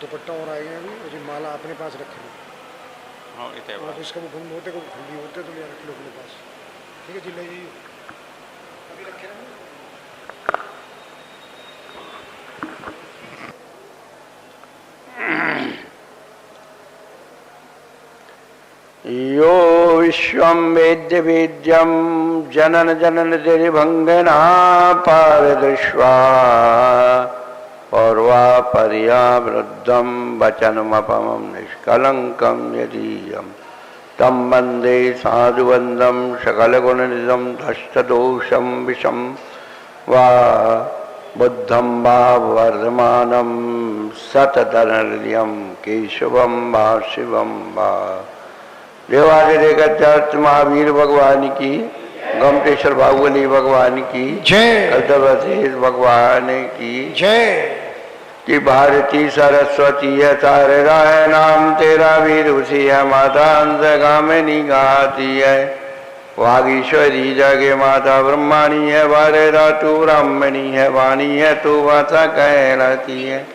दुपट्टा और आएगा अभी, और जी माला अपने पास रख लो। हाँ इतने आप इसका वो गुम होते को खुली होते तो ले रख लो अपने पास। ठीक है जी, ले जी अभी रखे ना। यो विश्वं वेद्य वेद्यं जनन जनन जरिभंगना पारदृश्वा पौर्वापर्यावृद्धं वचनमपमं निष्कलंकं यदीयं तं वन्दे साधुवन्दं सकलगुणनिधं धष्टदोषं विषं वा बुद्धं वा वर्धमानं सततनहृदयं केशवं वा शिवं वा। देवाधिदेवच महावीर भगवान की, गोमटेश्वर बाहुबली भगवान की जय, अवधेश भगवान की जय। कि भारती सरस्वती है तारा है नाम तेरा, वीर उसी है माता अंतगामिनी गाती है। वागीश्वरी जगे माता ब्रह्माणी है, वारेरा तू ब्राह्मणी है, वाणी है तू माता कहलाती है।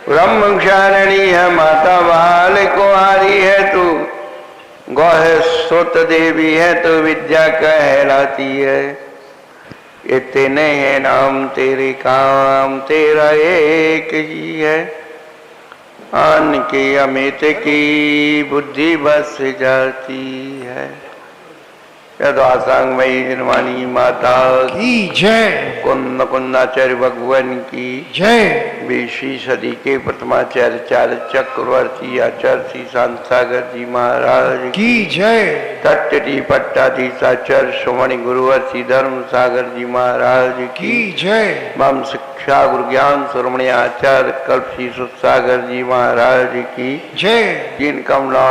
ब्रह्म क्षारणी है माता, बाल कुमारी है तू, गौह सुत देवी है तो विद्या कहलाती है। इतने हैं नाम तेरे, काम तेरा एक ही है। आन के अमित की बुद्धि बस जाती है। यदासंगमयी निर्वाणी माता की जय, कुंद कुंदाचार्य भगवान की जय। 20वीं सदी के प्रथमाचार्य चक्रवर्ती आचार्य श्री शांत सागर जी महाराज की जय। तट्टी पट्टाधीशाचार्य श्रोमणी गुरुवर श्री धर्म सागर जी महाराज की जय। मम शिक्षा गुरु ज्ञान श्रोमणी आचार्य कल्प श्री सुसागर जी महाराज की जय। जिन कमला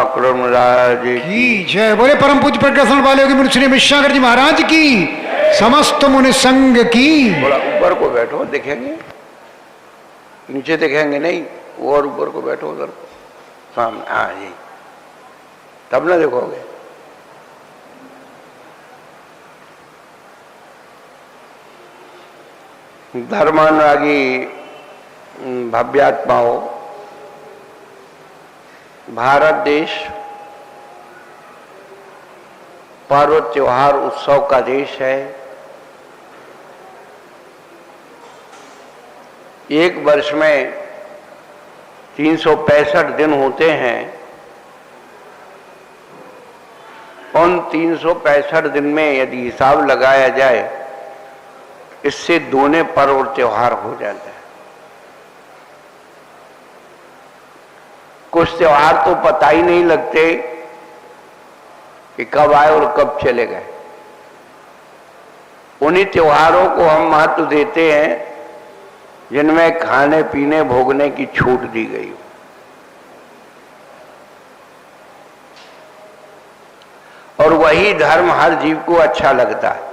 राज की जय। बोले परम पूज्य प्रकाशन वाले की मुनि विश्वाकर जी महाराज की, समस्त मुनि संघ की। थोड़ा ऊपर को बैठो, देखेंगे नीचे देखेंगे नहीं, और ऊपर को बैठो, उधर को सामने। हाँ जी, तब ना देखोगे। धर्मानुरागी भव्यात्माओं, भारत देश पर्व त्योहार उत्सव का देश है। एक वर्ष में 365 दिन होते हैं। उन 365 दिन में यदि हिसाब लगाया जाए, इससे दोने पर्व और त्योहार हो जाता है। कुछ त्योहार तो पता ही नहीं लगते कि कब आए और कब चले गए। उन्हीं त्योहारों को हम महत्व देते हैं जिनमें खाने पीने भोगने की छूट दी गई हो। और वही धर्म हर जीव को अच्छा लगता है।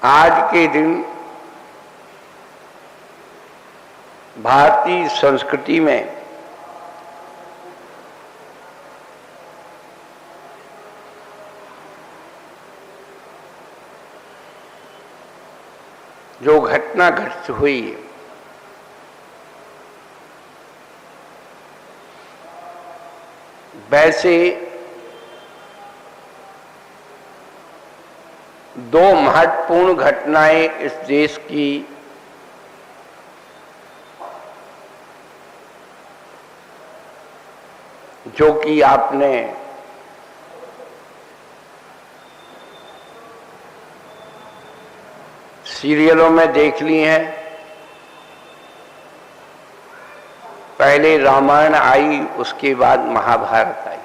आज के दिन भारतीय संस्कृति में जो घटना घटित हुई, वैसे दो महत्वपूर्ण घटनाएं इस देश की जो कि आपने सीरियलों में देख ली हैं। पहले रामायण आई, उसके बाद महाभारत आई।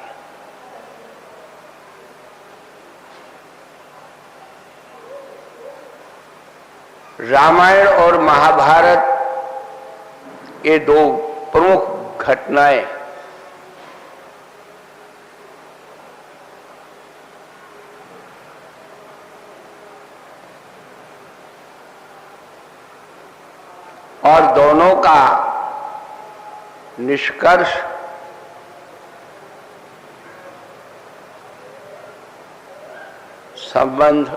रामायण और महाभारत ये दो प्रमुख घटनाएं और दोनों का निष्कर्ष संबंध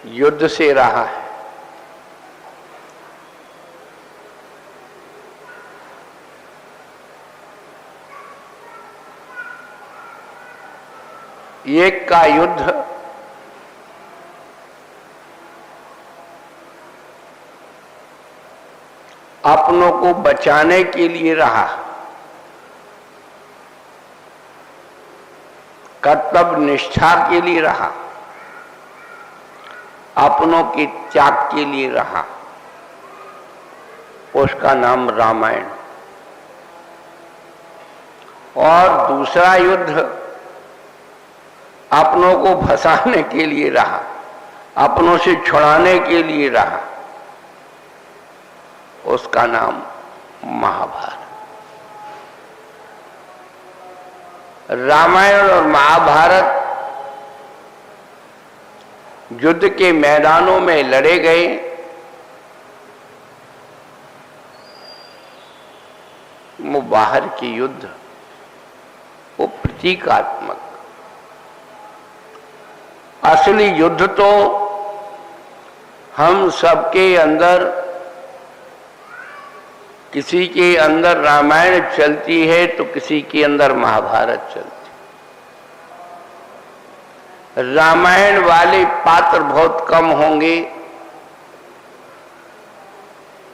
युद्ध से रहा है। एक का युद्ध अपनों को बचाने के लिए रहा, कर्तव्य निष्ठा के लिए रहा, अपनों के त्याग के लिए रहा। उसका नाम रामायण। और दूसरा युद्ध अपनों को फंसाने के लिए रहा, अपनों से छुड़ाने के लिए रहा। उसका नाम महाभारत। रामायण और महाभारत युद्ध के मैदानों में लड़े गए। वो बाहर के युद्ध, वो प्रतीकात्मक। असली युद्ध तो हम सबके अंदर, किसी के अंदर रामायण चलती है तो किसी के अंदर महाभारत चलती। रामायण वाले पात्र बहुत कम होंगे,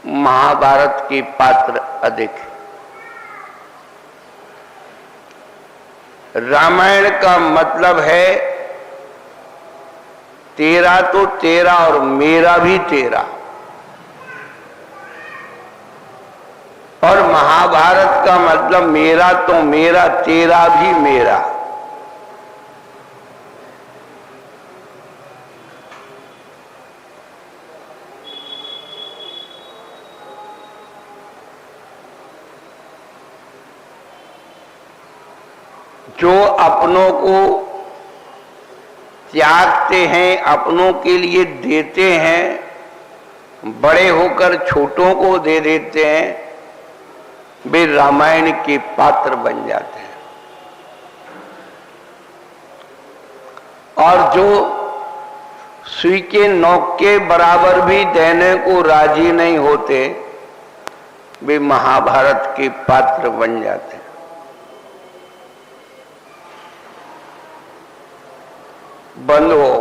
महाभारत के पात्र अधिक हैं। रामायण का मतलब है तेरा तो तेरा और मेरा भी तेरा। और महाभारत का मतलब मेरा तो मेरा, तेरा भी मेरा। जो अपनों को त्यागते हैं, अपनों के लिए देते हैं, बड़े होकर छोटों को दे देते हैं, वे रामायण के पात्र बन जाते हैं। और जो सुई के नोक के बराबर भी देने को राजी नहीं होते, वे महाभारत के पात्र बन जाते हैं। बंधुओं,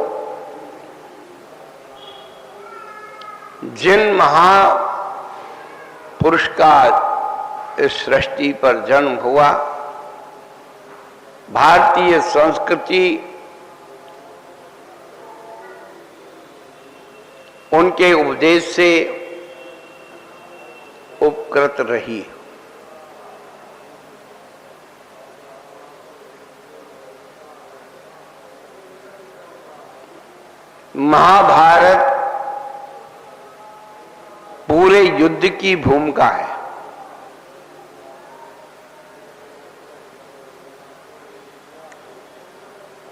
जिन महापुरुष का इस सृष्टि पर जन्म हुआ, भारतीय संस्कृति उनके उपदेश से उपकृत रही। महाभारत पूरे युद्ध की भूमिका है।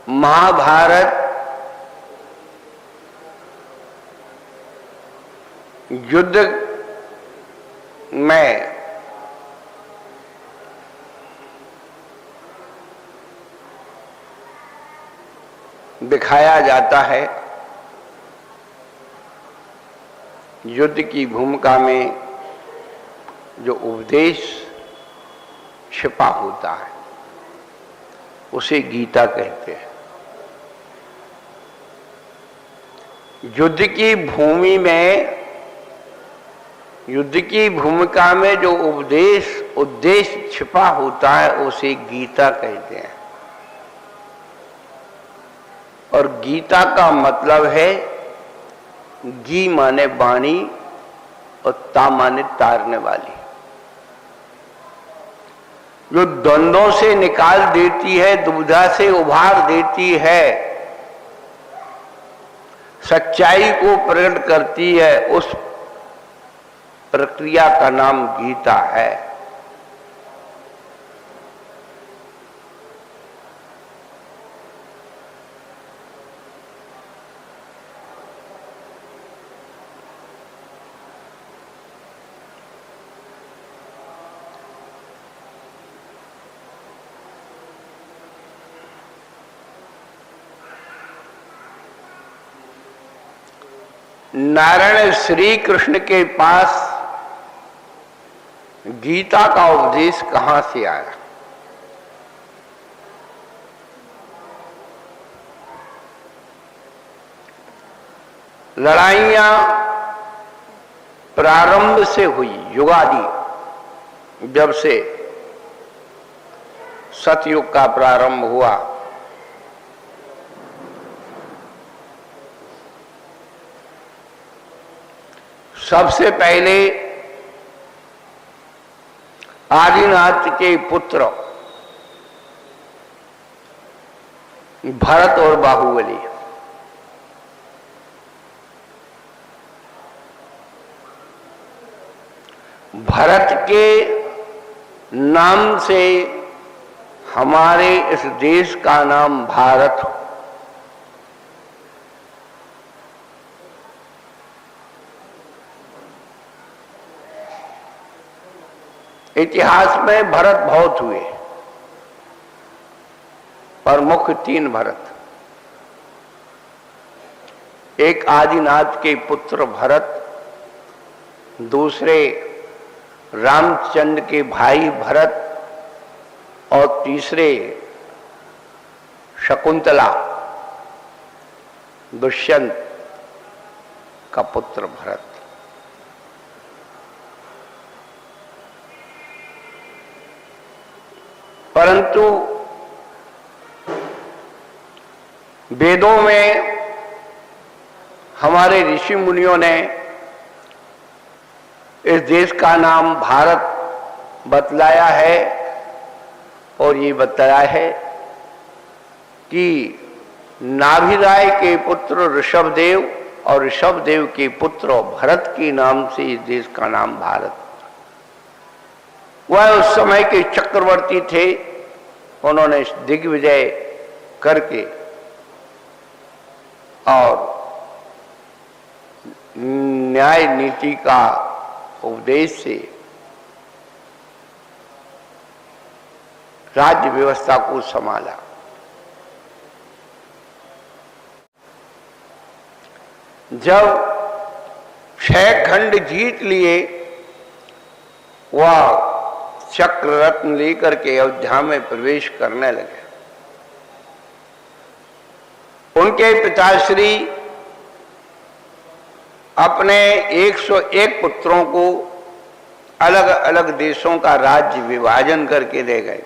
महाभारत युद्ध में दिखाया जाता है। युद्ध की भूमिका में जो उपदेश छिपा होता है उसे गीता कहते हैं। युद्ध की भूमि में, युद्ध की भूमिका में जो उद्देश्य छिपा होता है उसे गीता कहते हैं। और गीता का मतलब है, गी माने वाणी और ता माने तारने वाली, जो द्वंद्वों से निकाल देती है, दुविधा से उभार देती है, सच्चाई को प्रकट करती है, उस प्रक्रिया का नाम गीता है। नारायण श्री कृष्ण के पास गीता का उपदेश कहां से आया? लड़ाइयां प्रारंभ से हुई, युगादि जब से सतयुग का प्रारंभ हुआ, सबसे पहले आदिनाथ के पुत्र भरत और बाहुबली, भरत के नाम से हमारे इस देश का नाम भारत। इतिहास में भरत बहुत हुए, पर मुख्य 3 भरत। एक आदिनाथ के पुत्र भरत, दूसरे रामचंद्र के भाई भरत, और तीसरे शकुंतला दुष्यंत का पुत्र भरत। परंतु वेदों में हमारे ऋषि मुनियों ने इस देश का नाम भारत बतलाया है, और ये बताया है कि नाभिराय के पुत्र ऋषभदेव और ऋषभदेव के पुत्र भरत के नाम से इस देश का नाम भारत। वह उस समय के चक्रवर्ती थे, उन्होंने दिग्विजय करके और न्याय नीति का उपदेश से राज्य व्यवस्था को संभाला। जब 6 खंड जीत लिए, वह चक्र रत्न लेकर के अयोध्या में प्रवेश करने लगे। उनके पिताश्री अपने 101 पुत्रों को अलग अलग देशों का राज्य विभाजन करके दे गए।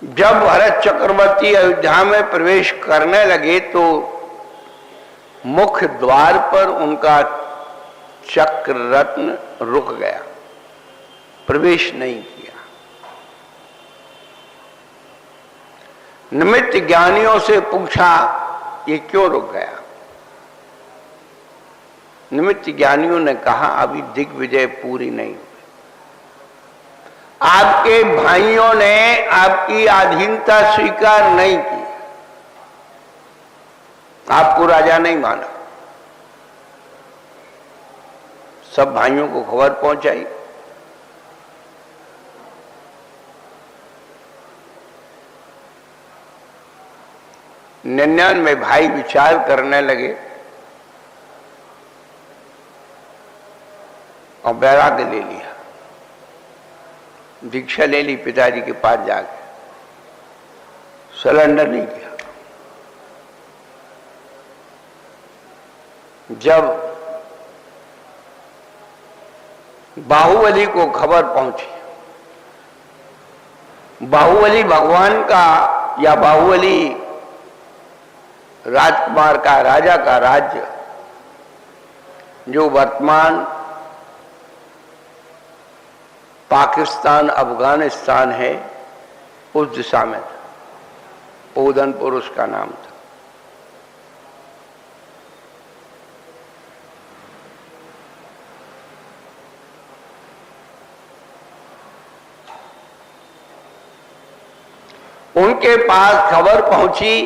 जब भरत चक्रवर्ती अयोध्या में प्रवेश करने लगे तो मुख्य द्वार पर उनका चक्र रत्न रुक गया, प्रवेश नहीं किया। निमित्त ज्ञानियों से पूछा, ये क्यों रुक गया? निमित्त ज्ञानियों ने कहा, अभी दिग्विजय पूरी नहीं हुई। आपके भाइयों ने आपकी अधीनता स्वीकार नहीं की, आपको राजा नहीं माना। सब भाइयों को खबर पहुंचाई। निन्यानवे भाई विचार करने लगे और वैराग्य ले लिया, दीक्षा ले ली पिताजी के पास जाके, सरेंडर नहीं किया। जब बाहुबली को खबर पहुंची, बाहुबली भगवान का या बाहुबली राजकुमार का, राजा का राज्य जो वर्तमान पाकिस्तान अफगानिस्तान है, उस दिशा में था। ओदनपुर उसका नाम था। उनके पास खबर पहुंची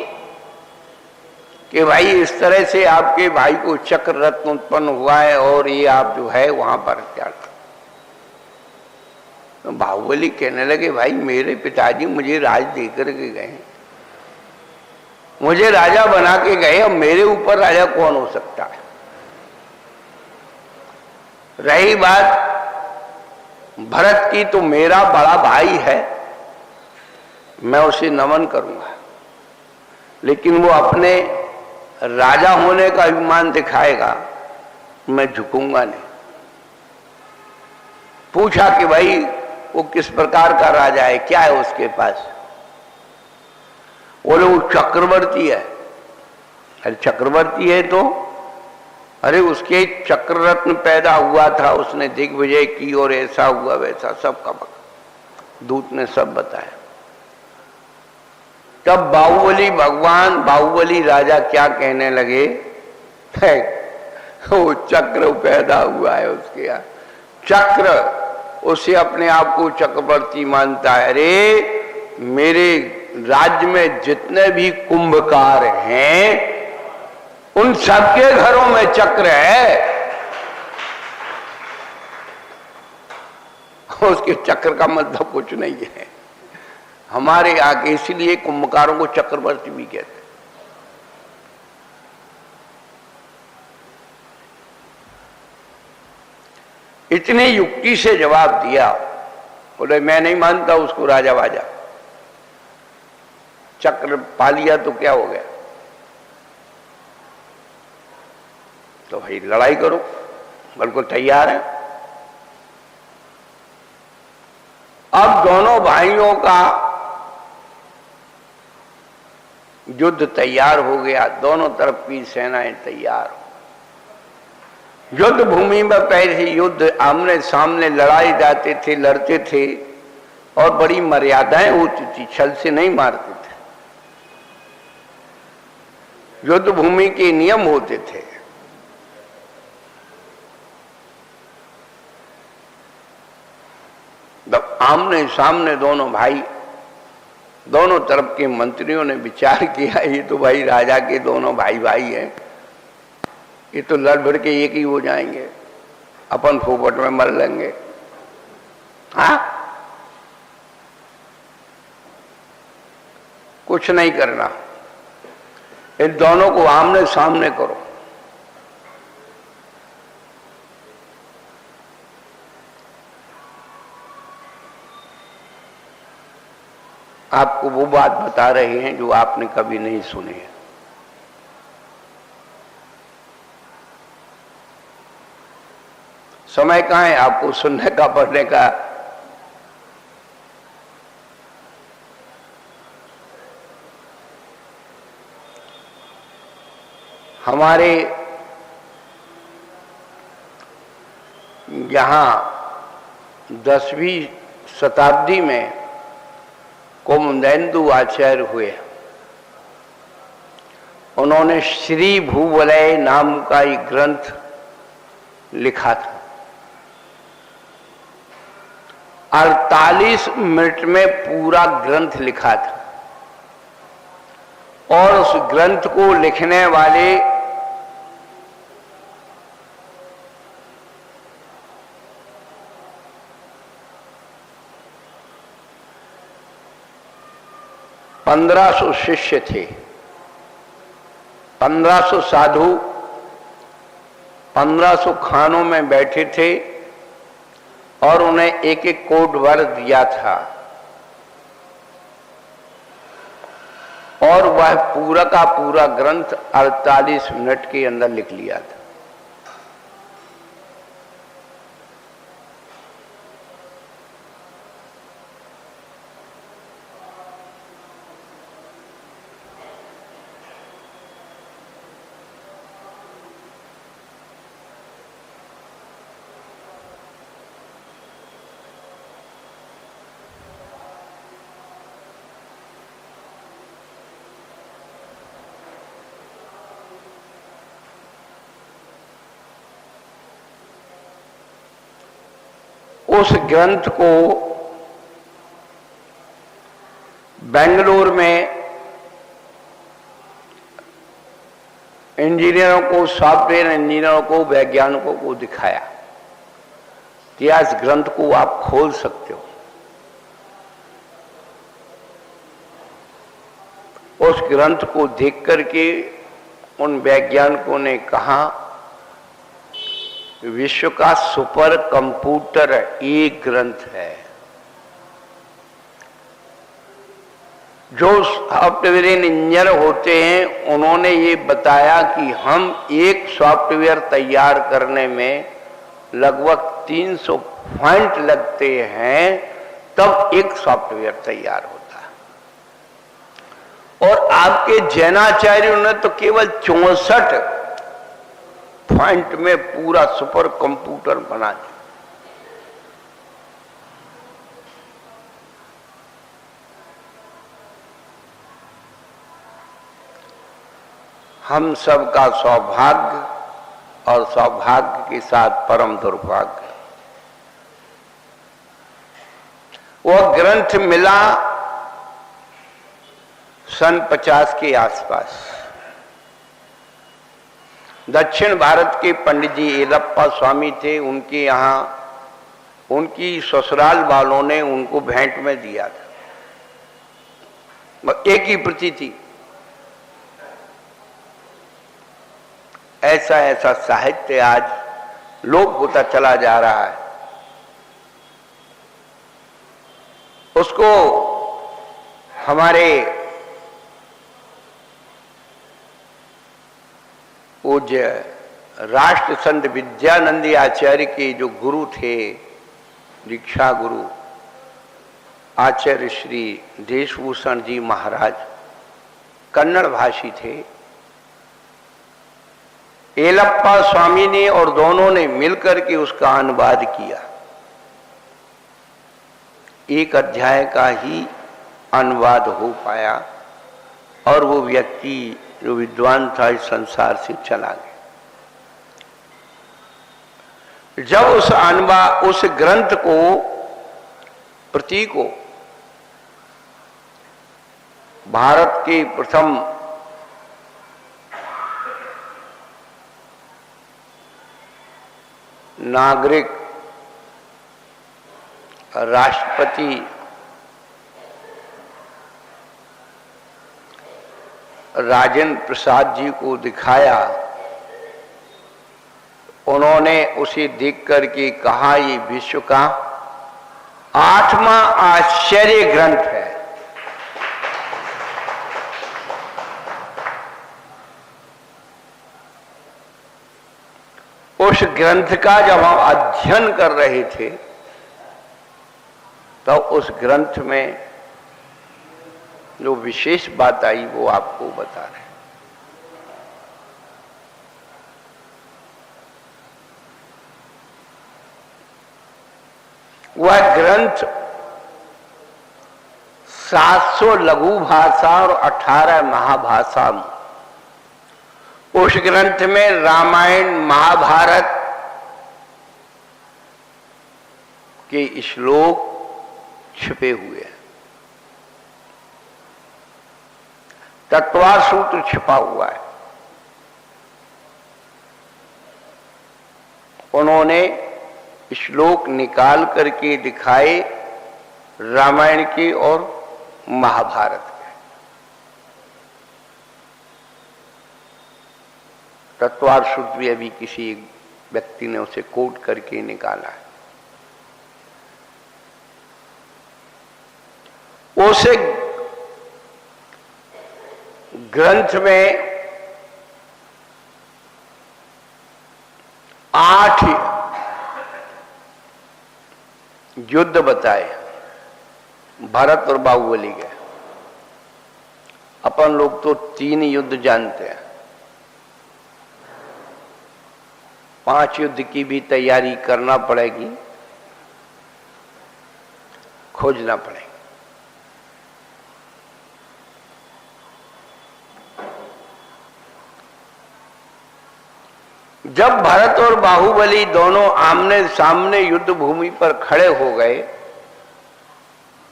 कि भाई इस तरह से आपके भाई को चक्र रत्न उत्पन्न हुआ है और ये आप जो है वहां पर क्या। तो बाहुबली कहने लगे, भाई मेरे पिताजी मुझे राज देकर के गए, मुझे राजा बना के गए, अब मेरे ऊपर राजा कौन हो सकता है। रही बात भरत की, तो मेरा बड़ा भाई है, मैं उसे नमन करूंगा, लेकिन वो अपने राजा होने का अभिमान दिखाएगा, मैं झुकूंगा नहीं। पूछा कि भाई वो किस प्रकार का राजा है, क्या है उसके पास। बोले वो चक्रवर्ती है। अरे चक्रवर्ती है तो, अरे उसके चक्र रत्न पैदा हुआ था, उसने दिग्विजय की और ऐसा हुआ वैसा, सब का दूत ने सब बताया। तब बाहुबली भगवान, बाहुबली राजा क्या कहने लगे, वो चक्र पैदा हुआ है उसके यहाँ, चक्र, उसे अपने आप को चक्रवर्ती मानता है। अरे मेरे राज्य में जितने भी कुंभकार हैं उन सबके घरों में चक्र है। उसके चक्र का मतलब कुछ नहीं है हमारे यहाँ के, इसलिए कुंभकारों को चक्रवर्ती भी कहते हैं। इतनी युक्ति से जवाब दिया। बोले मैं नहीं मानता उसको राजा वाजा, चक्र पा लिया तो क्या हो गया, तो भाई लड़ाई करो, बिल्कुल तैयार है। अब दोनों भाइयों का युद्ध तैयार हो गया, दोनों तरफ की सेनाएं तैयार हो। युद्ध भूमि में पहले युद्ध आमने सामने लड़ाई जाते थे, लड़ते थे, और बड़ी मर्यादाएं होती थी, छल से नहीं मारते थे। युद्ध भूमि के नियम होते थे। जब आमने सामने दोनों भाई, दोनों तरफ के मंत्रियों ने विचार किया, ये तो भाई राजा के दोनों भाई भाई हैं, ये तो लड़ भिड़ के एक ही हो जाएंगे, अपन फोपट में मर लेंगे। हाँ, कुछ नहीं करना, इन दोनों को आमने सामने करो। आपको वो बात बता रहे हैं जो आपने कभी नहीं सुनी है। समय कहाँ है आपको सुनने का, पढ़ने का। हमारे यहाँ 10वीं शताब्दी में कोमदेन्दु आचार्य हुए। उन्होंने श्री भूवलय नाम का एक ग्रंथ लिखा था। 48 मिनट में पूरा ग्रंथ लिखा था, और उस ग्रंथ को लिखने वाले पंद्रह शिष्य थे, 1500 साधु 1500 खानों में बैठे थे, और उन्हें एक एक कोड वर दिया था, और वह पूरा का पूरा ग्रंथ 48 मिनट के अंदर लिख लिया था। उस ग्रंथ को बेंगलुरु में इंजीनियरों को, सॉफ्टवेयर इंजीनियरों को, वैज्ञानिकों को दिखाया कि इस ग्रंथ को आप खोल सकते हो। उस ग्रंथ को देख करके उन वैज्ञानिकों ने कहा विश्व का सुपर कंप्यूटर एक ग्रंथ है। जो सॉफ्टवेयर इंजीनियर होते हैं उन्होंने ये बताया कि हम एक सॉफ्टवेयर तैयार करने में लगभग 300 पॉइंट लगते हैं, तब एक सॉफ्टवेयर तैयार होता है। और आपके जैनाचार्यों ने तो केवल 64 पॉइंट में पूरा सुपर कंप्यूटर बना दिया। हम सबका सौभाग्य और सौभाग्य के साथ परम दुर्भाग्य। वह ग्रंथ मिला सन 50 के आसपास। दक्षिण भारत के पंडित जी येलप्पा स्वामी थे, उनके यहाँ उनकी ससुराल वालों ने उनको भेंट में दिया था। एक ही प्रति थी। ऐसा ऐसा साहित्य आज लोप होता चला जा रहा है। उसको हमारे पूज्य राष्ट्र संत विद्यानंदी आचार्य के जो गुरु थे, दीक्षा गुरु आचार्य श्री देशभूषण जी महाराज, कन्नड़ भाषी थे। येलप्पा स्वामी ने और दोनों ने मिलकर के उसका अनुवाद किया। एक अध्याय का ही अनुवाद हो पाया और वो व्यक्ति जो विद्वान था इस संसार से चला गया। जब उस ग्रंथ को प्रति को भारत के प्रथम नागरिक राष्ट्रपति राजेंद्र प्रसाद जी को दिखाया, उन्होंने उसे देख करके कहा ये विश्व का 8वां आश्चर्य ग्रंथ है। उस ग्रंथ का जब हम अध्ययन कर रहे थे तो उस ग्रंथ में जो विशेष बात आई वो आपको बता रहे हैं। वह ग्रंथ 700 लघु भाषा और 18 महाभाषा। उस ग्रंथ में रामायण महाभारत के श्लोक छिपे हुए हैं, तत्वार सूत्र छिपा हुआ है। उन्होंने श्लोक निकाल करके दिखाए रामायण के और महाभारत के। तत्वार सूत्र भी अभी किसी व्यक्ति ने उसे कोट करके निकाला है। उसे ग्रंथ में 8 युद्ध बताए, भरत और बाहुबली के। अपन लोग तो 3 युद्ध जानते हैं। 5 युद्ध की भी तैयारी करना पड़ेगी, खोजना पड़ेगा। जब भरत और बाहुबली दोनों आमने सामने युद्ध भूमि पर खड़े हो गए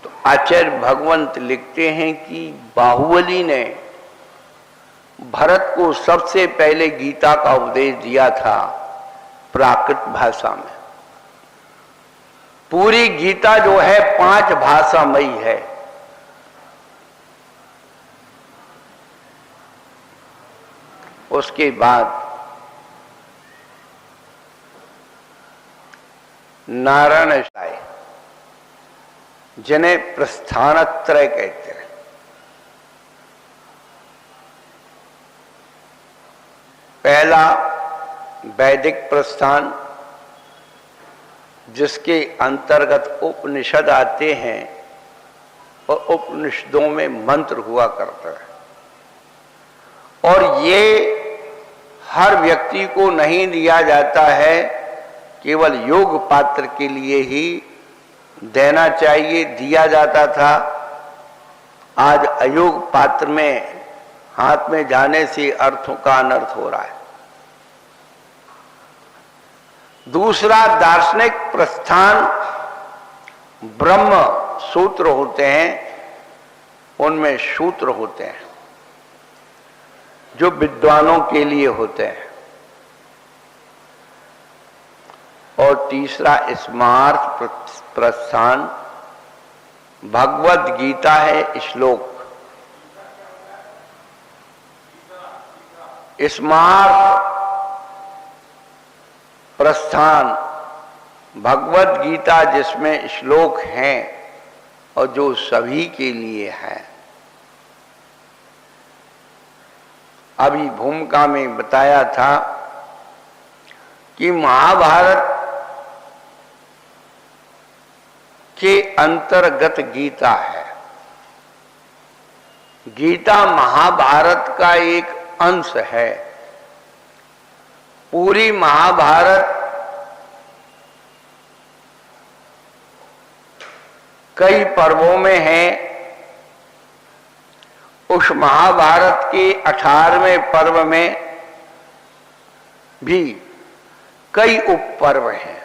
तो आचार्य भगवंत लिखते हैं कि बाहुबली ने भरत को सबसे पहले गीता का उपदेश दिया था प्राकृत भाषा में। पूरी गीता जो है 5 भाषामयी है। उसके बाद नारायण आए, जिन्हें प्रस्थानत्रय कहते हैं। पहला वैदिक प्रस्थान, जिसके अंतर्गत उपनिषद आते हैं और उपनिषदों में मंत्र हुआ करता है, और ये हर व्यक्ति को नहीं दिया जाता है, केवल योग पात्र के लिए ही देना चाहिए, दिया जाता था। आज अयोग पात्र में हाथ में जाने से अर्थों का अनर्थ हो रहा है। दूसरा दार्शनिक प्रस्थान, ब्रह्म सूत्र होते हैं, उनमें सूत्र होते हैं जो विद्वानों के लिए होते हैं। और तीसरा स्मार्थ प्रस्थान, भगवद गीता है श्लोक। स्मार्थ प्रस्थान भगवद गीता, जिसमें श्लोक हैं और जो सभी के लिए है। अभी भूमिका में बताया था कि महाभारत के अंतर्गत गीता है। गीता महाभारत का एक अंश है। पूरी महाभारत कई पर्वों में है। उस महाभारत के 18वें पर्व में भी कई उपपर्व हैं,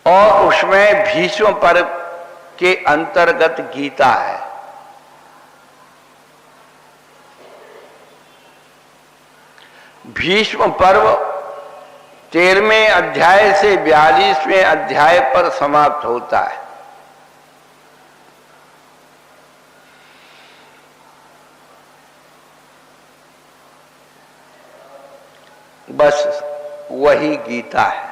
और उसमें भीष्म पर्व के अंतर्गत गीता है। भीष्म पर्व 13वें अध्याय से 42वें अध्याय पर समाप्त होता है। बस वही गीता है।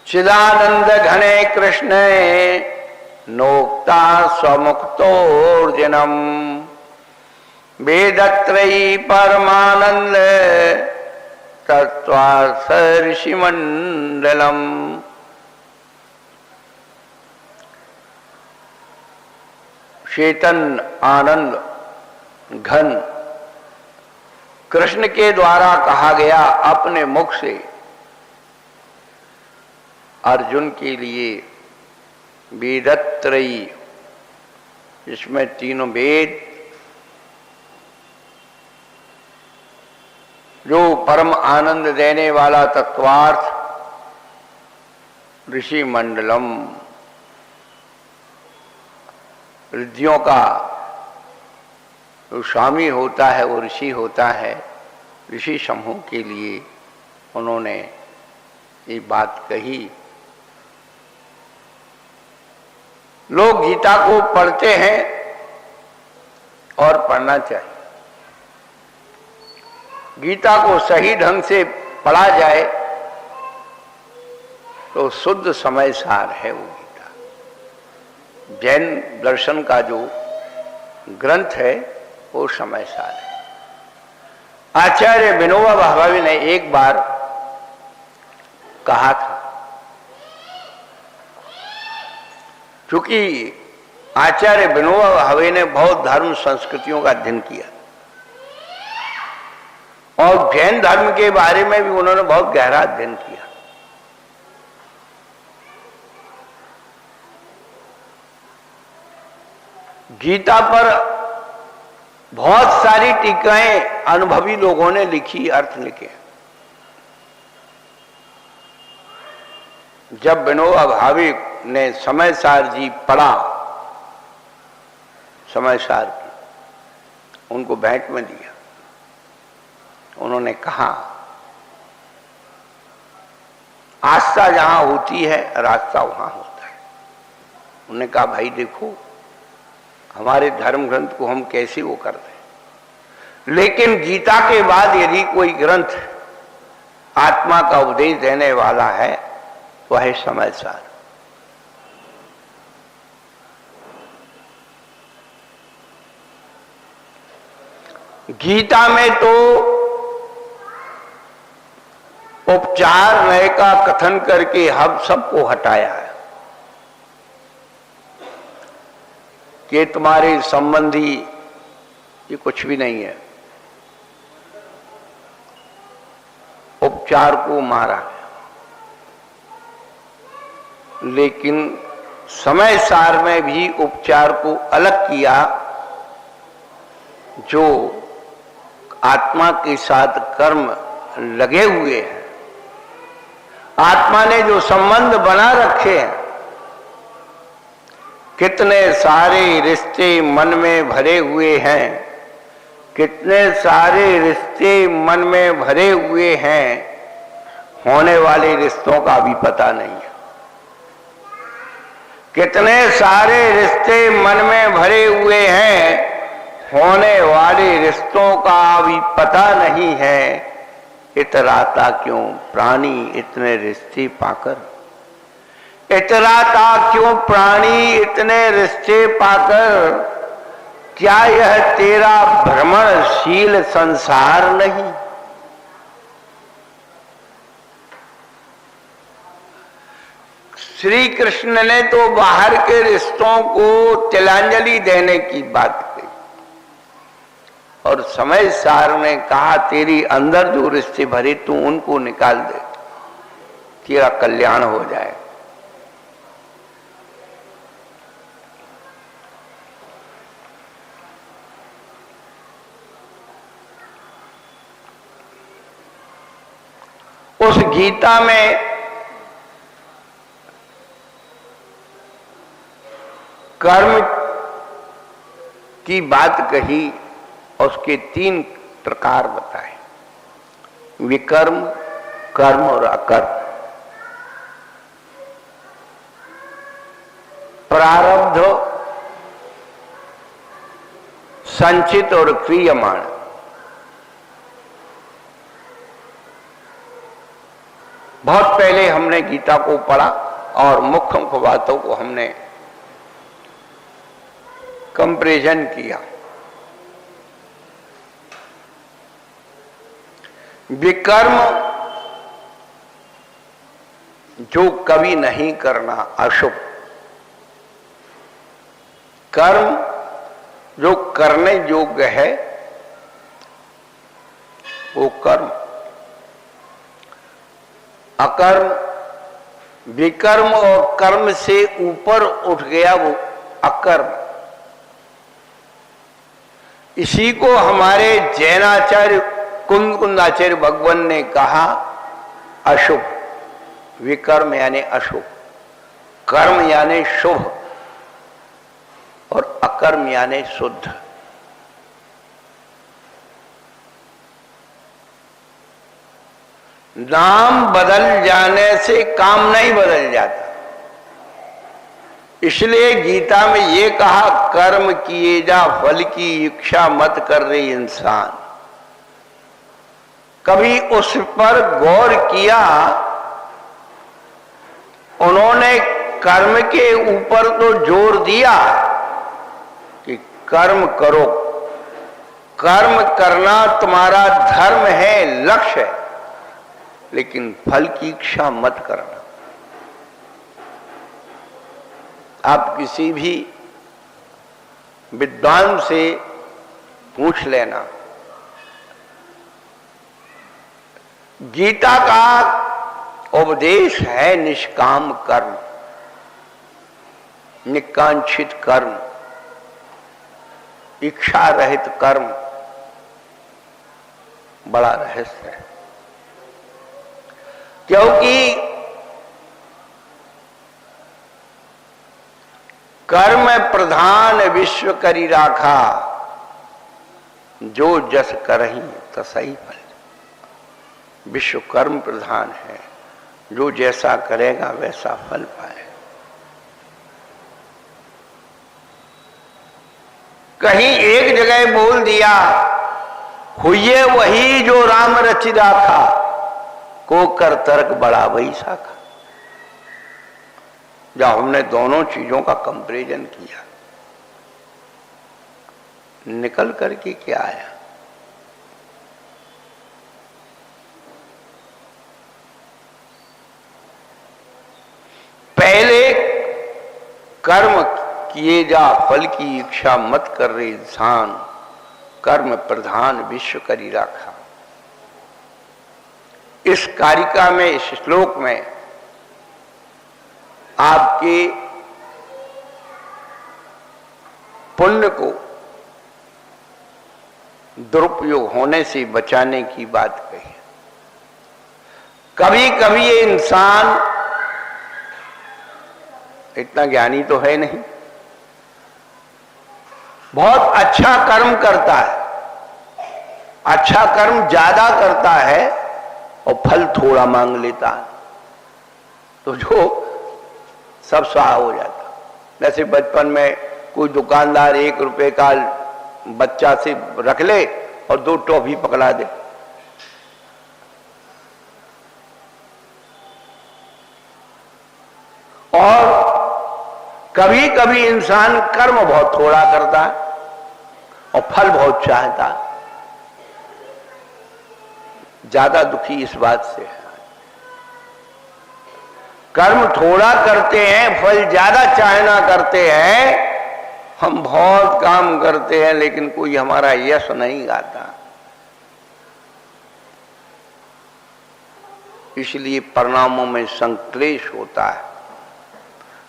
चिदानंद घने कृष्ण नोक्ता स्वमुक्तोर्जनम वेदत्रयी परमानंद तत्वार्थ ऋषिमंडलम। चेतन आनंद घन कृष्ण के द्वारा कहा गया अपने मुख से अर्जुन के लिए वेदत्रयी, जिसमें तीनों वेद, जो परम आनंद देने वाला तत्वार्थ, ऋषि मंडलम, रिद्धियों का जो स्वामी होता है वो ऋषि होता है। ऋषि समूह के लिए उन्होंने ये बात कही। लोग गीता को पढ़ते हैं और पढ़ना चाहिए। गीता को सही ढंग से पढ़ा जाए तो शुद्ध समय सार है वो गीता। जैन दर्शन का जो ग्रंथ है वो समय सार है। आचार्य विनोबा भावे ने एक बार कहा था, क्योंकि आचार्य विनोबा भावे ने बहुत धर्म संस्कृतियों का अध्ययन किया और जैन धर्म के बारे में भी उन्होंने बहुत गहरा अध्ययन किया। गीता पर बहुत सारी टीकाएं अनुभवी लोगों ने लिखी, अर्थ लिखे। जब विनोबा भावे ने समय सार जी पढ़ा, समय सार की उनको भेंट में दिया, उन्होंने कहा आस्था जहां होती है रास्ता वहां होता है। उन्होंने कहा भाई देखो हमारे धर्म ग्रंथ को हम कैसे वो कर दें, लेकिन गीता के बाद यदि कोई ग्रंथ आत्मा का उपदेश देने वाला है तो है समय सार। गीता में तो उपचार नय का कथन करके हम सबको हटाया है कि तुम्हारे संबंधी ये कुछ भी नहीं है, उपचार को मारा। लेकिन समय सार में भी उपचार को अलग किया, जो आत्मा के साथ कर्म लगे हुए हैं, आत्मा ने जो संबंध बना रखे हैं, कितने सारे रिश्ते मन में भरे हुए हैं, कितने सारे रिश्ते मन में भरे हुए हैं, होने वाले रिश्तों का भी पता नहीं है। कितने सारे रिश्ते मन में भरे हुए हैं, होने वाले रिश्तों का भी पता नहीं है। इतराता क्यों प्राणी इतने रिश्ते पाकर, इतराता क्यों प्राणी इतने रिश्ते पाकर, क्या यह तेरा भ्रमणशील संसार नहीं। श्री कृष्ण ने तो बाहर के रिश्तों को तिलांजलि देने की बात कही, और समय सार ने कहा तेरी अंदर जो रिश्ते भरे तू उनको निकाल दे, तेरा कल्याण हो जाए। उस गीता में कर्म की बात कही, उसके 3 प्रकार बताए, विकर्म, कर्म और अकर्म। प्रारब्ध, संचित और क्रियमाण। बहुत पहले हमने गीता को पढ़ा और मुख्य मुख्य बातों को हमने कंपैरिजन किया। विकर्म जो कभी नहीं करना, अशुभ। कर्म जो करने योग्य है वो कर्म। अकर्म, विकर्म और कर्म से ऊपर उठ गया वो अकर्म। इसी को हमारे जैनाचार्य कुंदाचार्य भगवान ने कहा अशुभ। विकर्म यानी अशुभ, कर्म यानी शुभ और अकर्म यानी शुद्ध। नाम बदल जाने से काम नहीं बदल जाता। इसलिए गीता में ये कहा कर्म किए जा फल की इच्छा मत कर रही इंसान। कभी उस पर गौर किया? उन्होंने कर्म के ऊपर तो जोर दिया कि कर्म करो, कर्म करना तुम्हारा धर्म है, लक्ष्य है, लेकिन फल की इच्छा मत करना। आप किसी भी विद्वान से पूछ लेना, गीता का उपदेश है निष्काम कर्म, निकांक्षित कर्म, इच्छा रहित कर्म। बड़ा रहस्य है, क्योंकि कर्म प्रधान विश्व करी राखा, जो जस करही तसई फल। विश्व कर्म प्रधान है, जो जैसा करेगा वैसा फल पाए। कहीं एक जगह बोल दिया, हुए वही जो राम रचि राखा, को कर तर्क बड़ा वही शाखा। जब हमने दोनों चीजों का कंपैरिजन किया, निकल करके क्या आया? पहले कर्म किए जा, फल की इच्छा मत कर रे इंसान, कर्म प्रधान विश्व करी राखा। इस कारिका में, इस श्लोक में आपके पुण्य को दुरुपयोग होने से बचाने की बात कही। कभी कभी ये इंसान इतना ज्ञानी तो है नहीं, बहुत अच्छा कर्म करता है, अच्छा कर्म ज्यादा करता है और फल थोड़ा मांग लेता है, तो जो सब स्वाहा हो जाता। जैसे बचपन में कोई दुकानदार 1 रुपए का बच्चा से रख ले और 2 टॉफी पकड़ा दे, और कभी कभी इंसान कर्म बहुत थोड़ा करता है और फल बहुत चाहता है। ज्यादा दुखी इस बात से है। कर्म थोड़ा करते हैं, फल ज्यादा चाहना करते हैं। हम बहुत काम करते हैं लेकिन कोई हमारा यश नहीं गाता, इसलिए परिणामों में संक्लेश होता है।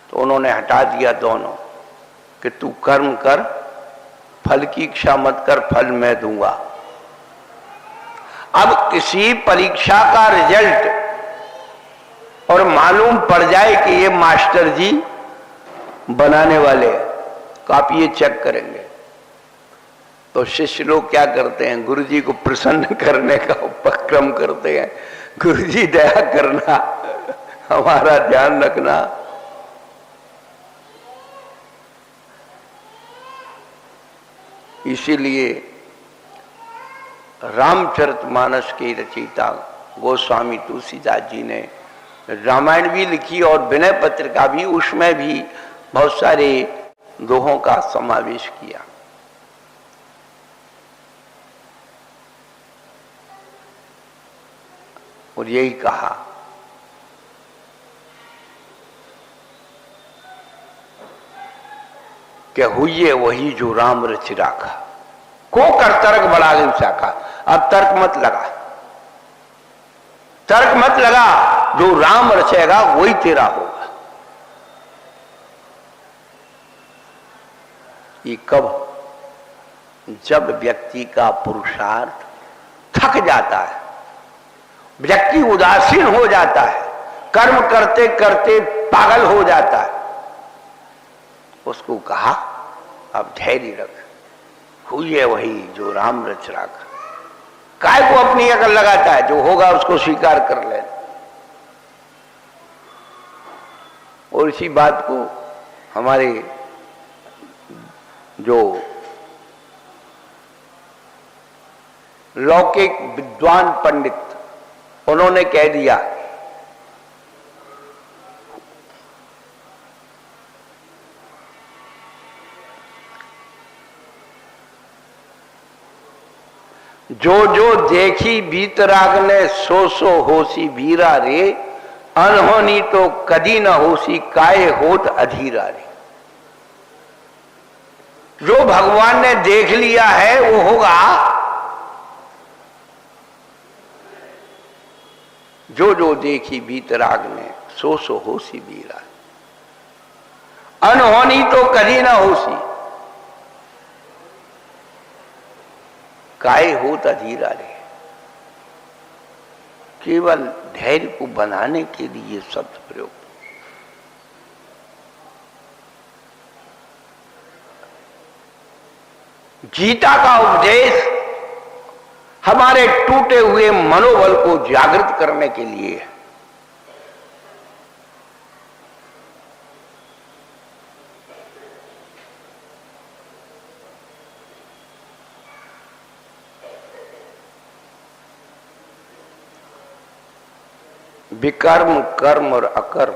तो उन्होंने हटा दिया दोनों, कि तू कर्म कर, फल की इच्छा मत कर, फल मैं दूंगा। अब किसी परीक्षा का रिजल्ट और मालूम पड़ जाए कि ये मास्टर जी बनाने वाले, तो आप ये चेक करेंगे, तो शिष्य लोग क्या करते हैं? गुरु जी को प्रसन्न करने का उपक्रम करते हैं। गुरु जी दया करना, हमारा ध्यान रखना। इसीलिए रामचरितमानस के रचयिता गोस्वामी तुलसीदास जी ने रामायण भी लिखी और विनय पत्रिका भी, उसमें भी बहुत सारे दोहों का समावेश किया। और यही कहा कि हुई वही जो राम रचि राखा, को कर तर्क बड़ा गई शाखा। अब तर्क मत लगा, तर्क मत लगा, जो राम रचेगा वही तेरा होगा। ये कब? जब व्यक्ति का पुरुषार्थ थक जाता है, व्यक्ति उदासीन हो जाता है, कर्म करते करते पागल हो जाता है, उसको कहा अब धैर्य रख, हुई है वही जो राम रच राखा। काय को अपनी अकल लगाता है? जो होगा उसको स्वीकार कर ले। और इसी बात को हमारे जो लौकिक विद्वान पंडित, उन्होंने कह दिया जो जो देखी बीतराग ने सो सो होसी बीरा रे, अनहोनी तो कदी न होसी काय होत अधीरा रे। जो भगवान ने देख लिया है वो होगा, जो जो देखी बीतराग ने सो सो होसी बीरा, अनहोनी तो कदी न होसी काय होत अधीरा रे। केवल धैर्य को बनाने के लिए शब्द प्रयोग। गीता का उपदेश हमारे टूटे हुए मनोबल को जागृत करने के लिए है। विकर्म, कर्म और अकर्म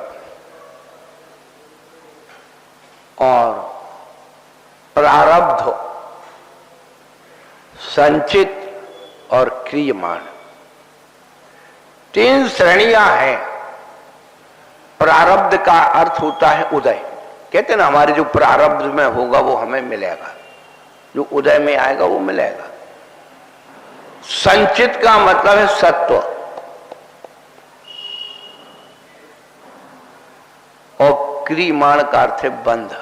और प्रारब्ध, संचित और क्रियमाण, 3 श्रेणियां हैं। प्रारब्ध का अर्थ होता है उदय। कहते हैं ना, हमारे जो प्रारब्ध में होगा वो हमें मिलेगा, जो उदय में आएगा वो मिलेगा। संचित का मतलब है सत्व, और क्रियमाण का अर्थ है बंध।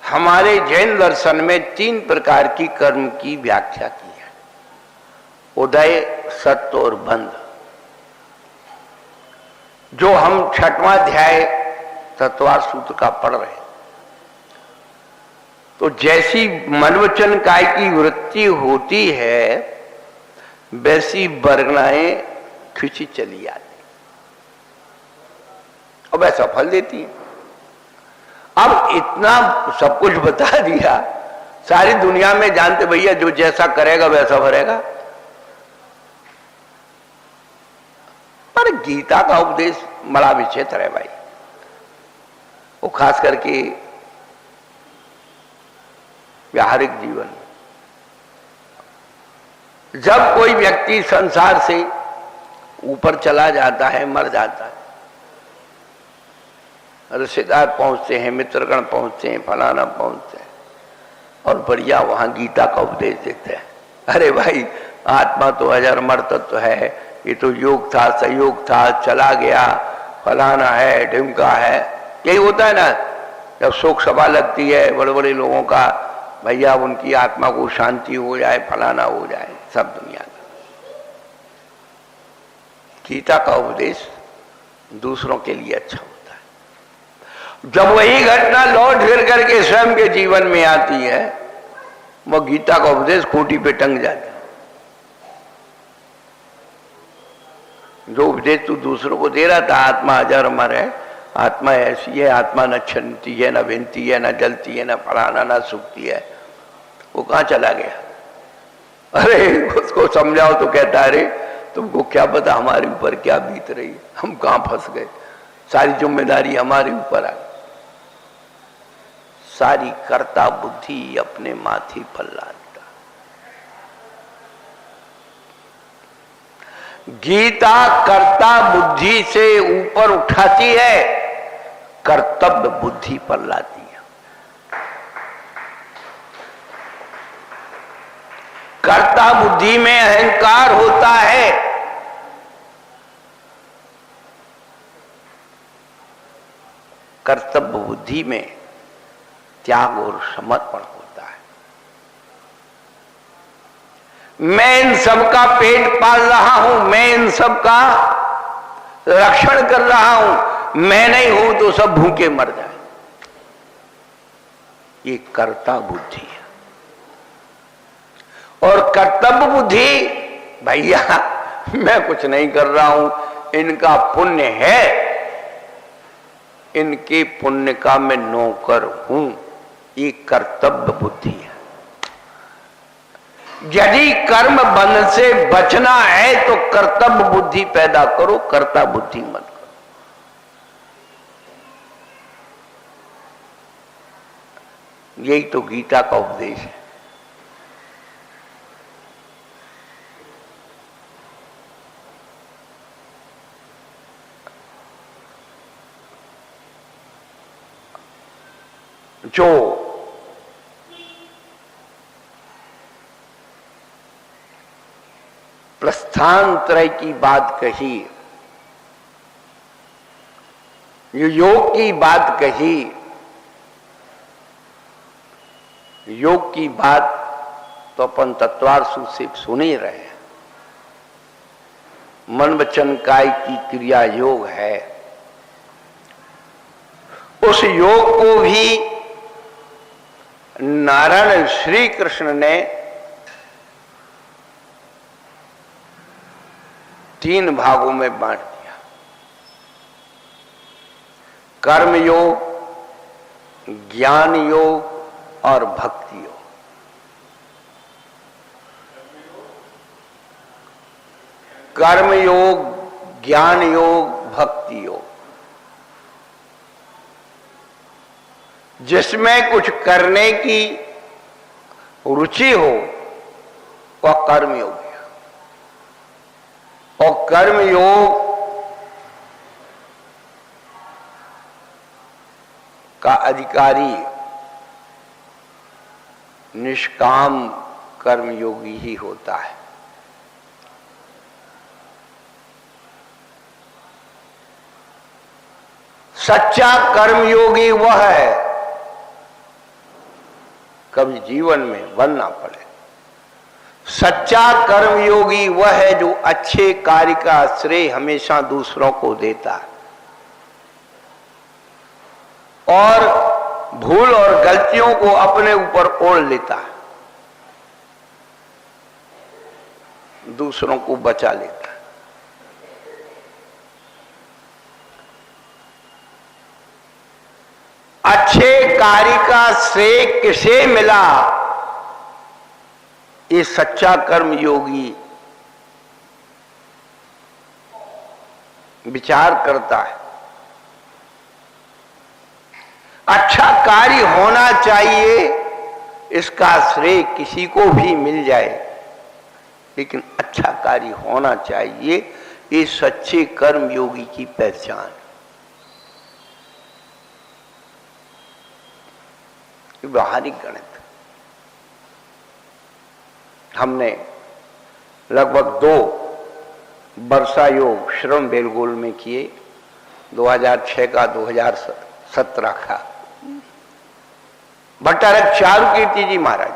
हमारे जैन दर्शन में 3 प्रकार की कर्म की व्याख्या की है, उदय, सत्व और बंध। जो हम 6वां अध्याय तत्वार सूत्र का पढ़ रहे हैं, तो जैसी मन वचन काय की वृत्ति होती है वैसी वर्गनाएं खिंची चली आती और वैसा फल देती है। अब इतना सब कुछ बता दिया, सारी दुनिया में जानते भैया जो जैसा करेगा वैसा भरेगा। पर गीता का उपदेश बड़ा विचित्र है भाई, वो खास करके व्यावहारिक जीवन। जब कोई व्यक्ति संसार से ऊपर चला जाता है, मर जाता है, रिश्तेदार पहुंचते हैं, मित्रगण पहुंचते हैं, फलाना पहुंचते हैं और बढ़िया वहां गीता का उपदेश देते हैं। अरे भाई, आत्मा तो अजर तत्व है, ये तो योग था, संयोग था, चला गया, फलाना है, ढिमका है। यही होता है ना, जब शोक सभा लगती है बड़े बड़े लोगों का, भैया उनकी आत्मा को शांति हो जाए, फलाना हो जाए, सब दुनिया का। गीता का उपदेश दूसरों के लिए अच्छा होता है। जब वही घटना लौट फिर करके स्वयं के जीवन में आती है, वो गीता का उपदेश खूंटी पे टंग जाता है। जो उपदेश तू दूसरों को दे रहा था, आत्मा अजर अमर है, आत्मा ऐसी है, आत्मा न छनती है, न भिनती है, न जलती है, न फलाना, न सूखती है, वो कहां चला गया? अरे उसको समझाओ तो कहता है, अरे तुमको क्या पता हमारे ऊपर क्या बीत रही है, हम कहां फंस गए, सारी जिम्मेदारी हमारे ऊपर आ गई, सारी कर्ता बुद्धि अपने माथे पर लादता। गीता कर्ता बुद्धि से ऊपर उठाती है, कर्तव्य बुद्धि पर लाती है। कर्ता बुद्धि में अहंकार होता है, कर्तव्य बुद्धि में त्याग और समर्पण होता है। मैं इन सबका पेट पाल रहा हूं, मैं इन सबका रक्षण कर रहा हूं, मैं नहीं हूं तो सब भूखे मर जाए, ये कर्ता बुद्धि है। और कर्तव्य बुद्धि, भैया मैं कुछ नहीं कर रहा हूं, इनका पुण्य है, इनके पुण्य का मैं नौकर हूं, ये कर्तव्य बुद्धि है। यदि कर्म बंध से बचना है तो कर्तव्य बुद्धि पैदा करो, कर्ता बुद्धि मत करो। यही तो गीता का उपदेश है। जो प्रस्थानत्रय की बात कही, जो योग की बात कही, योग की बात तो अपन तत्वार सूत्र से सुन ही रहे हैं। मन वचन काय की क्रिया योग है। उस योग को भी नारायण श्री कृष्ण ने 3 भागों में बांट दिया। कर्म योग, ज्ञान योग और भक्ति योग। कर्म योग, ज्ञान योग, भक्ति योग, जिसमें कुछ करने की रुचि हो वह कर्म योग है। और कर्म योग का अधिकारी निष्काम कर्मयोगी ही होता है। सच्चा कर्मयोगी वह है, कभी जीवन में बनना पड़े। सच्चा कर्मयोगी वह है जो अच्छे कार्य का श्रेय हमेशा दूसरों को देता है और भूल और गलतियों को अपने ऊपर ओढ़ लेता है, दूसरों को बचा लेता है। अच्छे कार्य का श्रेय किसे मिला, ये सच्चा कर्मयोगी विचार करता है। अच्छा कार्य होना चाहिए, इसका श्रेय किसी को भी मिल जाए, लेकिन अच्छा कार्य होना चाहिए, ये सच्चे कर्मयोगी की पहचान। व्यवहारिक गणित हमने लगभग 2 वर्षा योग श्रम बेलगोल में किए, 2006 का 2017 का। भट्टारक चारुकीर्ति जी महाराज,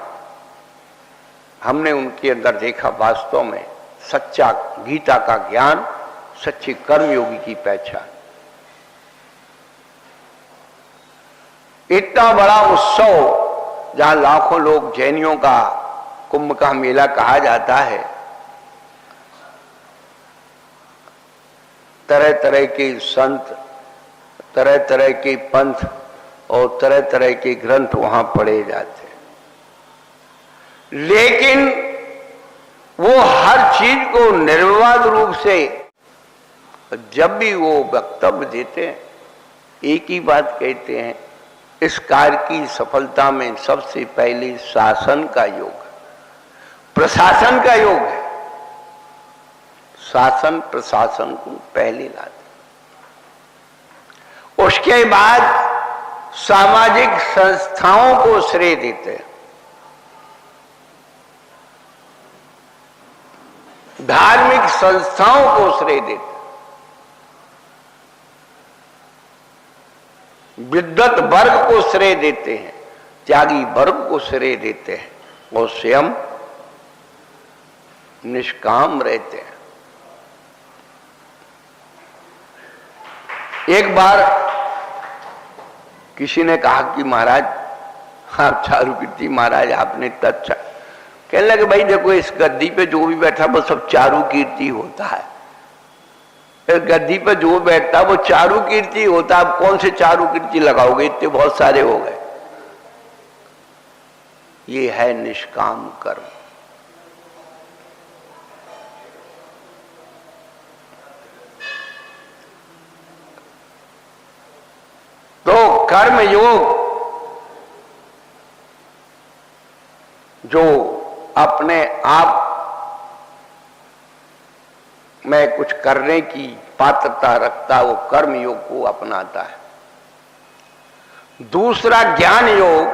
हमने उनके अंदर देखा वास्तव में सच्चा गीता का ज्ञान, सच्चे कर्मयोगी की पहचान। इतना बड़ा उत्सव जहां लाखों लोग, जैनियों का कुंभ का मेला कहा जाता है, तरह तरह के संत, तरह तरह के पंथ और तरह तरह के ग्रंथ वहां पढ़े जाते हैं, लेकिन वो हर चीज को निर्विवाद रूप से जब भी वो वक्तव्य देते हैं एक ही बात कहते हैं, इस कार्य की सफलता में सबसे पहले शासन का योग है, प्रशासन का योग है। शासन प्रशासन को पहले लाते, उसके बाद सामाजिक संस्थाओं को श्रेय देते हैं, धार्मिक संस्थाओं को श्रेय देते हैं, विद्वत वर्ग को श्रेय देते हैं, त्यागी वर्ग को श्रेय देते हैं, और स्वयं निष्काम रहते हैं। एक बार किसी ने कहा कि महाराज, आप चारुकीर्ति महाराज आपने अच्छा, कहने लगे भाई देखो इस गद्दी पे जो भी बैठा वो सब चारुकीर्ति होता है, इस गद्दी पे जो बैठता वो चारुकीर्ति होता, आप कौन से चारुकीर्ति लगाओगे, इतने बहुत सारे हो गए। ये है निष्काम कर्म। तो कर्म योग जो अपने आप में कुछ करने की पात्रता रखता, वो कर्म योग को अपनाता है। दूसरा ज्ञान योग,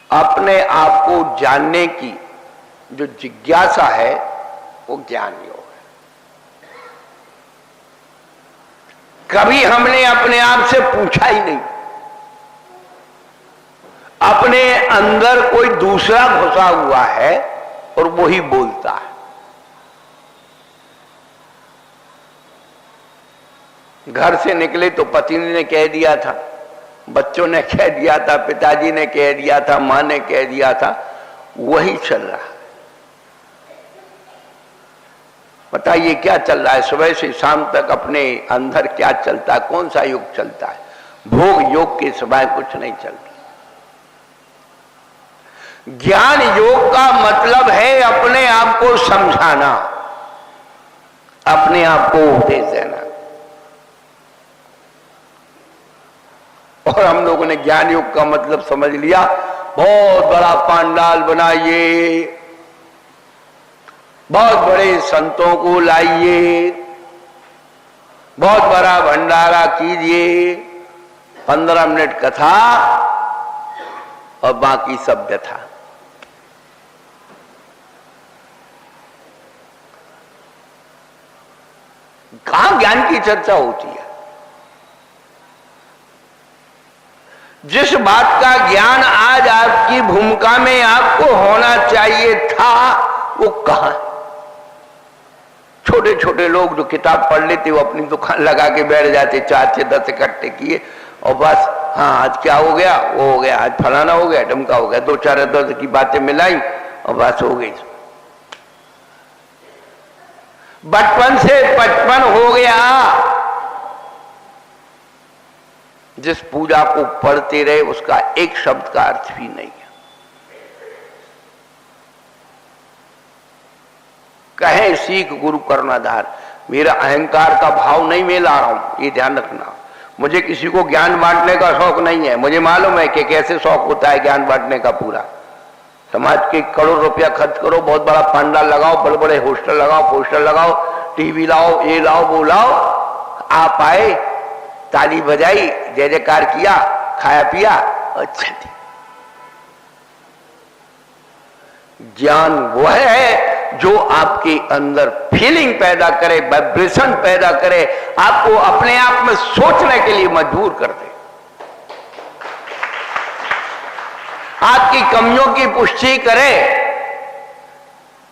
अपने आप को जानने की जो जिज्ञासा है वो ज्ञान योग है। कभी हमने अपने आप से पूछा ही नहीं, अपने अंदर कोई दूसरा घुसा हुआ है और वही बोलता है। घर से निकले तो पति ने कह दिया था, बच्चों ने कह दिया था, पिताजी ने कह दिया था, मां ने कह दिया था, वही चल रहा है। बताइए क्या चल रहा है? सुबह से शाम तक अपने अंदर क्या चलता है? कौन सा योग चलता है? भोग योग के सिवाय कुछ नहीं चलता। ज्ञान योग का मतलब है अपने आप को समझाना, अपने आप को उपदेश देना। और हम लोगों ने ज्ञान योग का मतलब समझ लिया, बहुत बड़ा पंडाल बनाइए, बहुत बड़े संतों को लाइए, बहुत बड़ा भंडारा कीजिए, 15 मिनट कथा और बाकी सब व्यथा। कहां ज्ञान की चर्चा होती है? जिस बात का ज्ञान आज आपकी भूमिका में आपको होना चाहिए था, वो कहां? छोटे छोटे लोग जो किताब पढ़ लेते वो अपनी दुकान लगा के बैठ जाते, 4 से 10 इकट्ठे किए और बस, हाँ आज क्या हो गया, वो हो गया, आज फलाना हो गया, ढमका हो गया, 2-4 दर्द की बातें मिलाई और बस हो गई। बचपन से 55 हो गया। जिस पूजा को पढ़ते रहे उसका एक शब्द का अर्थ भी नहीं है। कहे सीख गुरु कर्णाधार, मेरा अहंकार का भाव नहीं मैं ला रहा हूं, ये ध्यान रखना। मुझे किसी को ज्ञान बांटने का शौक नहीं है। मुझे मालूम है कि कैसे शौक होता है ज्ञान बांटने का पूरा। समाज के करोड़ रुपया खर्च करो, बहुत बड़ा पंडाल लगाओ, बड़े बड़े हॉस्टल लगाओ, पोस्टर लगाओ, टीवी लाओ, ये लाओ, वो लाओ, आप आए, ताली बजाई, जय जयकार किया, खाया पिया, अच्छा थी। ज्ञान वह है जो आपके अंदर फीलिंग पैदा करे, वाइब्रेशन पैदा करे, आपको अपने आप में सोचने के लिए मजबूर कर दे, आपकी कमियों की पुष्टि करे,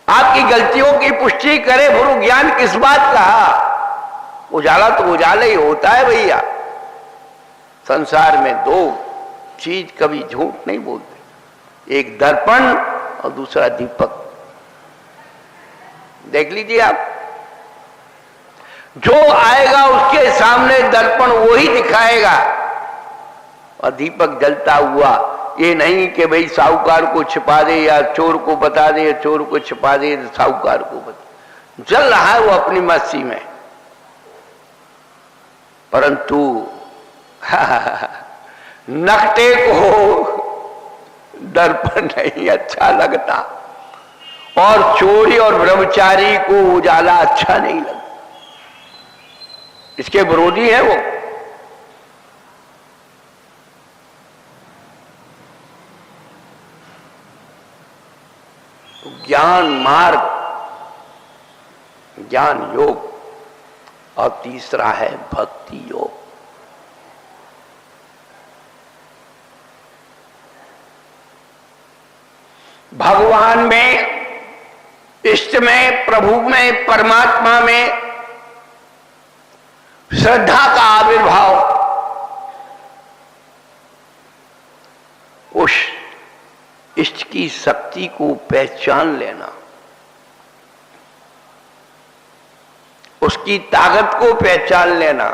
आपकी गलतियों की पुष्टि करे। गुरु ज्ञान किस बात का? उजाला तो उजाला ही होता है भैया। संसार में 2 चीज कभी झूठ नहीं बोलते, एक दर्पण और दूसरा दीपक। देख लीजिए आप, जो आएगा उसके सामने दर्पण वही दिखाएगा और दीपक जलता हुआ। ये नहीं कि भाई साहूकार को छिपा दे या चोर को बता दे, या चोर को छिपा दे साहूकार को बता। जल रहा है वो अपनी मस्ती में, परंतु नकटे को दर्पण नहीं अच्छा लगता और चोरी और ब्रह्मचारी को उजाला अच्छा नहीं लगता। इसके विरोधी है वो। ज्ञान मार्ग, ज्ञान योग, और तीसरा है भक्ति योग। भगवान में, इष्ट में, प्रभु में, परमात्मा में श्रद्धा का आविर्भाव, उस इष्ट की शक्ति को पहचान लेना, उसकी ताकत को पहचान लेना।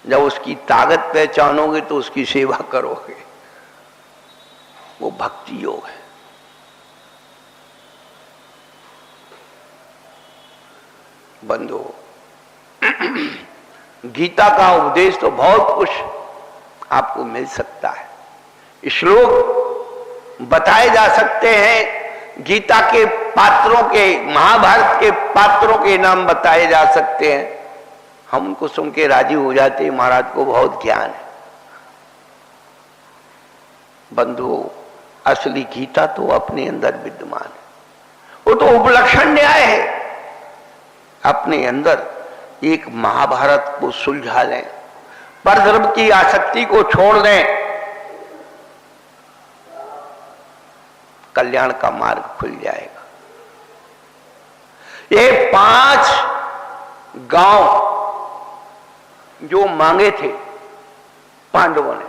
जब उसकी ताकत पहचानोगे तो उसकी सेवा करोगे, वो भक्ति योग है। बंधु, गीता का उपदेश तो बहुत कुछ आपको मिल सकता है, श्लोक बताए जा सकते हैं, गीता के पात्रों के, महाभारत के पात्रों के नाम बताए जा सकते हैं। हम उनको सुन के राजी हो जाते हैं, महाराज को बहुत ज्ञान है। बंधु, असली गीता तो अपने अंदर विद्यमान है, वो तो उपलक्षण न्याय है। अपने अंदर एक महाभारत को सुलझा लें, परधर्म की आसक्ति को छोड़ दें, कल्याण का मार्ग खुल जाएगा। ये 5 गांव जो मांगे थे पांडवों ने,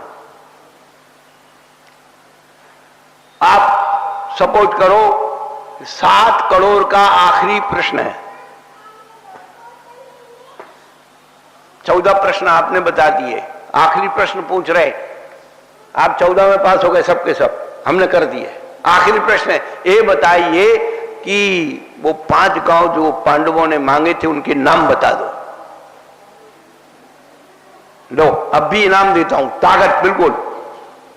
आप सपोर्ट करो 7 करोड़ का आखिरी प्रश्न है। 14 प्रश्न आपने बता दिए, आखिरी प्रश्न पूछ रहे, आप 14 में पास हो गए सबके सब, हमने कर दिए। आखिरी प्रश्न है, ये बताइए कि वो 5 गांव जो पांडवों ने मांगे थे उनके नाम बता दो। लो अब भी इनाम देता हूं, ताकत बिल्कुल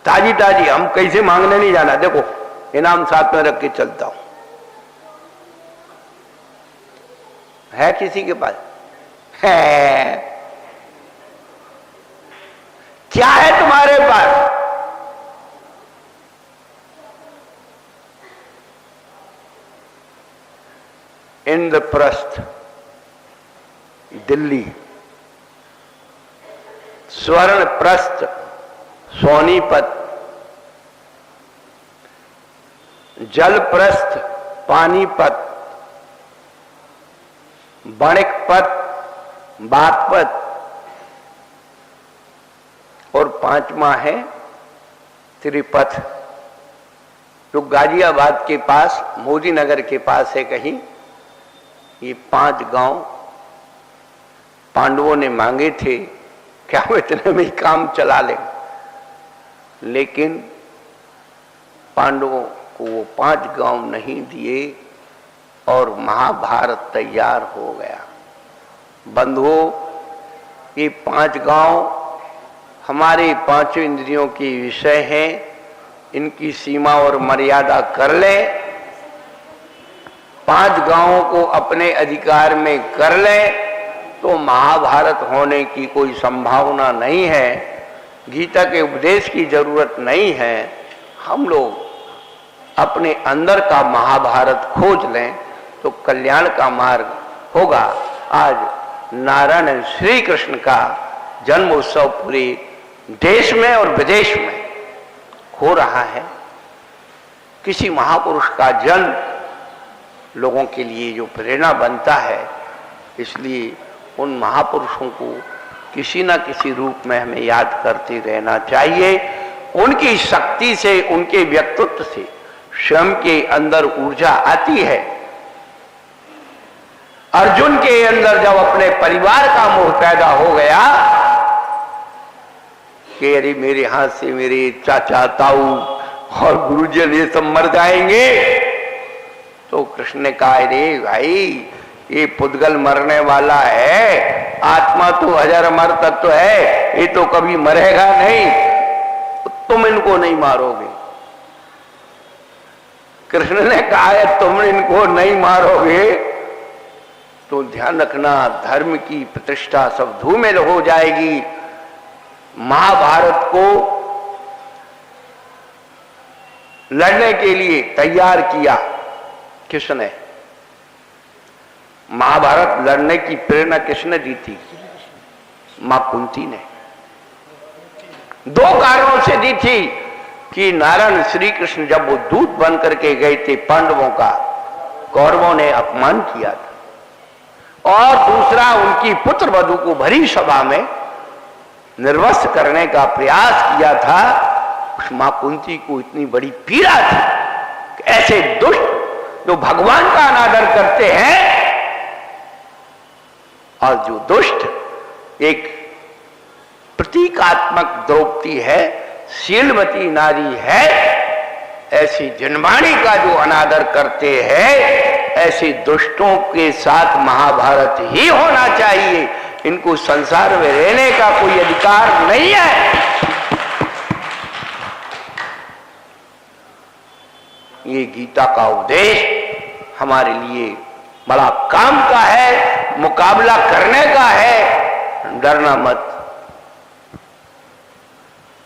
ताजी ताजी, हम कैसे मांगने नहीं जाना, देखो इनाम साथ में रख के चलता हूं। है किसी के पास? है? क्या है तुम्हारे पास? इंद्रप्रस्थ दिल्ली, स्वर्णप्रस्थ सोनीपत, जलप्रस्थ पानीपत, बणिकपत बागपत, और 5वां है त्रिपथ, जो गाजियाबाद के पास, मोदी नगर के पास है कहीं। ये 5 गांव पांडवों ने मांगे थे, क्या वो इतने में ही काम चला लें, लेकिन पांडवों को वो 5 गांव नहीं दिए और महाभारत तैयार हो गया। बंधुओं, ये 5 गांव हमारे 5 इंद्रियों के विषय हैं, इनकी सीमा और मर्यादा कर लें, 5 गांवों को अपने अधिकार में कर लें तो महाभारत होने की कोई संभावना नहीं है। गीता के उपदेश की जरूरत नहीं है। हम लोग अपने अंदर का महाभारत खोज लें तो कल्याण का मार्ग होगा। आज नारायण श्री कृष्ण का जन्म उत्सव पूरे देश में और विदेश में हो रहा है। किसी महापुरुष का जन्म लोगों के लिए जो प्रेरणा बनता है, इसलिए उन महापुरुषों को किसी न किसी रूप में हमें याद करते रहना चाहिए। उनकी शक्ति से, उनके व्यक्तित्व से स्वयं के अंदर ऊर्जा आती है। अर्जुन के अंदर जब अपने परिवार का मोह पैदा हो गया कि अरे मेरे हाथ से मेरे चाचा, ताऊ और गुरुजन ये सब मर जाएंगे, तो कृष्ण ने कहा अरे भाई ये पुद्गल मरने वाला है, आत्मा तो अजर अमर तत्व है, ये तो कभी मरेगा नहीं, तुम इनको नहीं मारोगे। कृष्ण ने कहा है तुम इनको नहीं मारोगे तो ध्यान रखना धर्म की प्रतिष्ठा सब धूमिल हो जाएगी। महाभारत को लड़ने के लिए तैयार किया किसने? महाभारत लड़ने की प्रेरणा किसने दी थी? मां कुंती ने। 2 कारणों से दी थी कि नारायण श्री कृष्ण जब वो दूत बन करके गए थे पांडवों का, कौरवों ने अपमान किया था, और दूसरा उनकी पुत्र वधू को भरी सभा में निर्वस्त्र करने का प्रयास किया था। उस मां कुंती को इतनी बड़ी पीड़ा थी कि ऐसे दुष्ट जो भगवान का अनादर करते हैं और जो दुष्ट एक प्रतीकात्मक द्रौपदी है, शीलवती नारी है, ऐसी जनवाणी का जो अनादर करते हैं, ऐसे दुष्टों के साथ महाभारत ही होना चाहिए। इनको संसार में रहने का कोई अधिकार नहीं है। ये गीता का उपदेश हमारे लिए बड़ा काम का है, मुकाबला करने का है। डरना मत,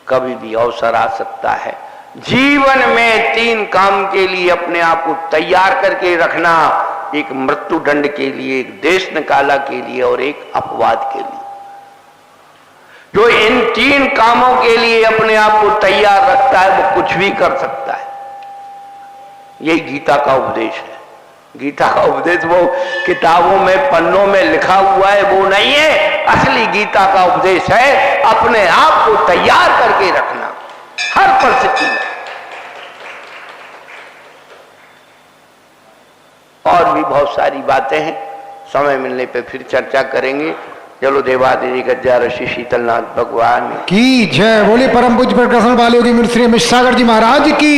कभी भी अवसर आ सकता है। जीवन में 3 काम के लिए अपने आप को तैयार करके रखना, एक मृत्यु दंड के लिए, एक देश निकाला के लिए और एक अपवाद के लिए। जो इन 3 कामों के लिए अपने आप को तैयार रखता है वो कुछ भी कर सकता है। यही गीता का उपदेश है। गीता का उपदेश वो किताबों में पन्नों में लिखा हुआ है वो नहीं है। असली गीता का उपदेश है अपने आप को तैयार करके रखना हर परिस्थिति में। और भी बहुत सारी बातें हैं, समय मिलने पे फिर चर्चा करेंगे। चलो देवादेवी गज्जा ऋषि शीतलनाथ भगवान की जय। बोले परम पूज्य प्रकाशन वाले योगी श्री मिश्र सागर जी महाराज की।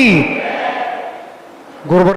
गुरु